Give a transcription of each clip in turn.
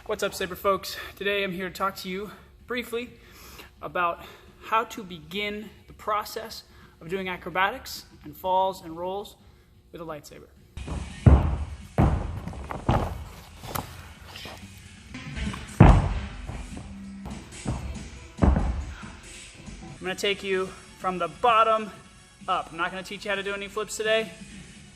What's up, Saber folks? Today I'm here to talk to you briefly about how to begin the process of doing acrobatics and falls and rolls with a lightsaber. I'm going to take you from the bottom up. I'm not going to teach you how to do any flips today.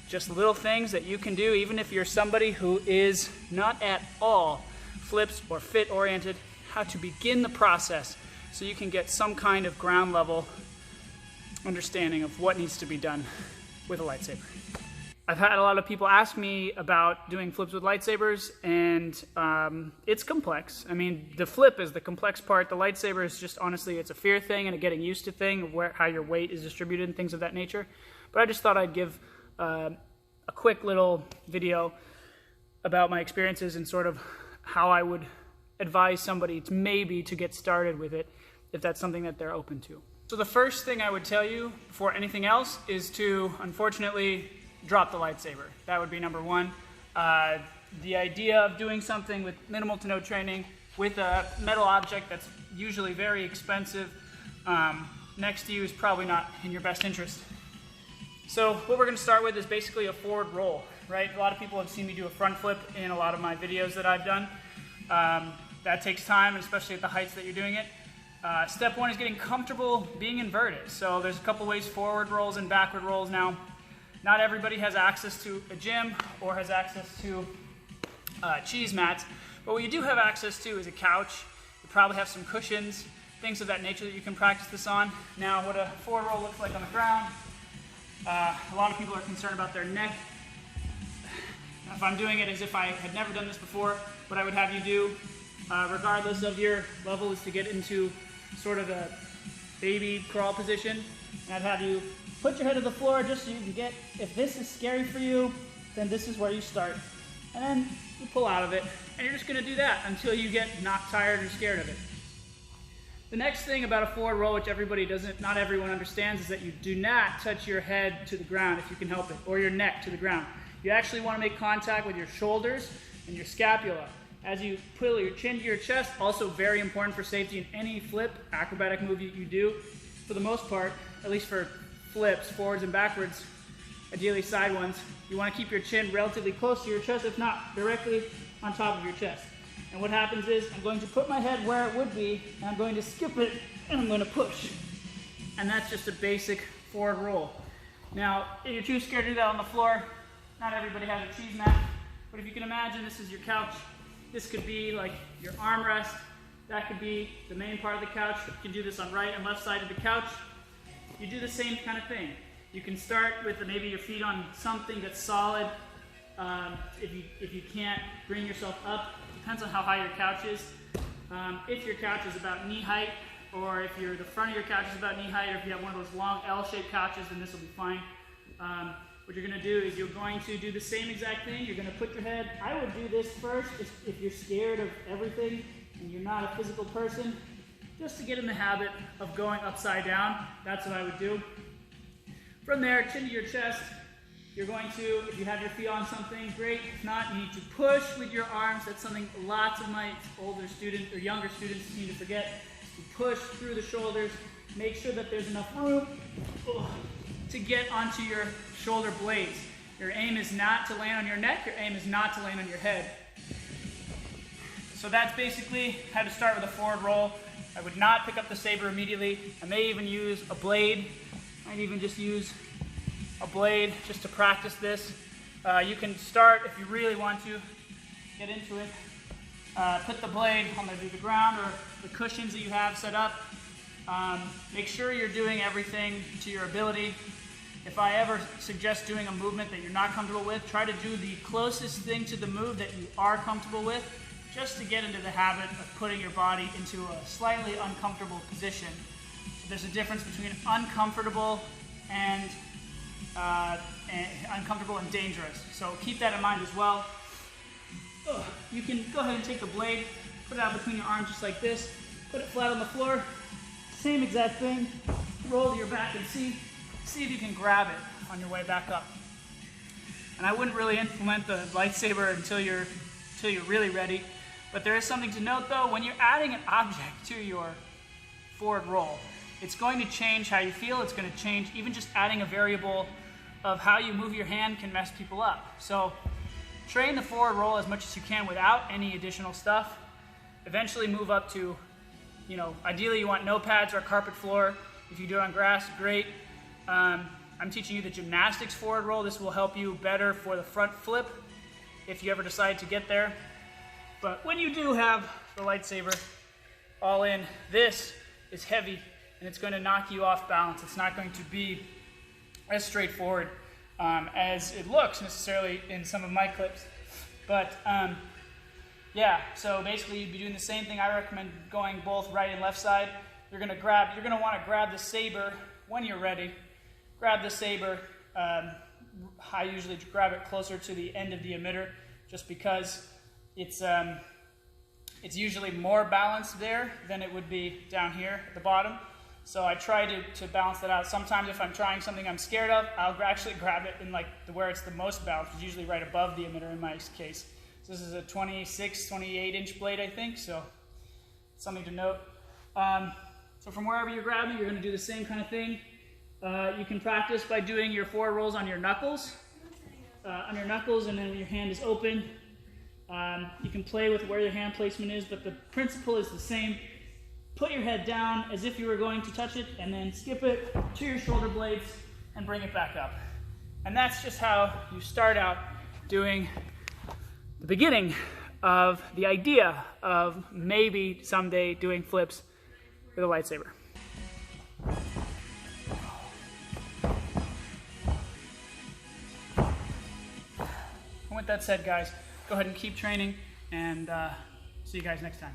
Just little things that you can do even if you're somebody who is not at all flips or fit oriented, how to begin the process so you can get some kind of ground level understanding of what needs to be done with a lightsaber. I've had a lot of people ask me about doing flips with lightsabers, and it's complex. I mean, the flip is the complex part. The lightsaber is just, honestly, it's a fear thing and a getting used to thing, how your weight is distributed and things of that nature. But I just thought I'd give a quick little video about my experiences and sort of how I would advise somebody to get started with it if that's something that they're open to. So the first thing I would tell you before anything else is to, unfortunately, drop the lightsaber. That would be number one. The idea of doing something with minimal to no training with a metal object that's usually very expensive next to you is probably not in your best interest. So what we're going to start with is basically a forward roll, right? A lot of people have seen me do a front flip in a lot of my videos that I've done. That takes time, especially at the heights that you're doing it. Step one is getting comfortable being inverted. So there's a couple ways forward rolls and backward rolls now. Not everybody has access to a gym or has access to cheese mats, but what you do have access to is a couch. You probably have some cushions, things of that nature that you can practice this on. Now, what a forward roll looks like on the ground, a lot of people are concerned about their neck. If I'm doing it as if I had never done this before, what I would have you do, regardless of your level, is to get into sort of a baby crawl position, and I'd have you put your head to the floor just so you can get, if this is scary for you, then this is where you start. And then you pull out of it, and you're just going to do that until you get not tired or scared of it. The next thing about a forward roll, which not everyone understands, is that you do not touch your head to the ground if you can help it, or your neck to the ground. You actually want to make contact with your shoulders and your scapula. As you pull your chin to your chest, also very important for safety in any flip, acrobatic move you do. For the most part, at least for flips, forwards and backwards, ideally side ones, you want to keep your chin relatively close to your chest, if not directly on top of your chest. And what happens is, I'm going to put my head where it would be, and I'm going to skip it, and I'm going to push. And that's just a basic forward roll. Now, if you're too scared to do that on the floor, not everybody has a cheese mat, but if you can imagine this is your couch, this could be like your armrest, that could be the main part of the couch. You can do this on right and left side of the couch. You do the same kind of thing. You can start with maybe your feet on something that's solid. If you can't bring yourself up, depends on how high your couch is. If your couch is about knee height, or if the front of your couch is about knee height, or if you have one of those long L-shaped couches, then this will be fine. What you're going to do is you're going to do the same exact thing. You're going to put your head, I would do this first if you're scared of everything and you're not a physical person, just to get in the habit of going upside down. That's what I would do. From there, chin to your chest, you're going to, if you have your feet on something, great. If not, you need to push with your arms. That's something lots of my older students or younger students seem to forget. You push through the shoulders, make sure that there's enough room to get onto your shoulder blades. Your aim is not to land on your neck, your aim is not to land on your head. So that's basically how to start with a forward roll. I would not pick up the saber immediately. I may even use a blade. I might even just use a blade just to practice this. You can start, if you really want to get into it, put the blade on maybe the ground or the cushions that you have set up. Make sure you're doing everything to your ability. If I ever suggest doing a movement that you're not comfortable with, try to do the closest thing to the move that you are comfortable with, just to get into the habit of putting your body into a slightly uncomfortable position. There's a difference between uncomfortable and dangerous. So keep that in mind as well. You can go ahead and take the blade, put it out between your arms just like this, put it flat on the floor, same exact thing, roll to your back and see if you can grab it on your way back up. And I wouldn't really implement the lightsaber until you're really ready. But there is something to note though, when you're adding an object to your forward roll, it's going to change how you feel. It's going to change, even just adding a variable of how you move your hand can mess people up. So train the forward roll as much as you can without any additional stuff. Eventually move up to, you know, ideally you want no pads or carpet floor. If you do it on grass, great. I'm teaching you the gymnastics forward roll. This will help you better for the front flip if you ever decide to get there. But when you do have the lightsaber all in, this is heavy and it's going to knock you off balance. It's not going to be as straightforward as it looks necessarily in some of my clips. But yeah, so basically you'd be doing the same thing. I recommend going both right and left side. You're going to want to grab the saber when you're ready. Grab the saber. I usually grab it closer to the end of the emitter just because it's usually more balanced there than it would be down here at the bottom. So I try to balance that out. Sometimes if I'm trying something I'm scared of, I'll actually grab it in like where it's the most balanced, which is usually right above the emitter in my case. So this is a 26, 28 inch blade, I think, so something to note. So from wherever you're grabbing, you're going to do the same kind of thing. You can practice by doing your forward rolls on your knuckles, and then when your hand is open. You can play with where your hand placement is, but the principle is the same. Put your head down as if you were going to touch it, and then skip it to your shoulder blades and bring it back up. And that's just how you start out doing the beginning of the idea of maybe someday doing flips with a lightsaber. And with that said, guys, go ahead and keep training, and see you guys next time.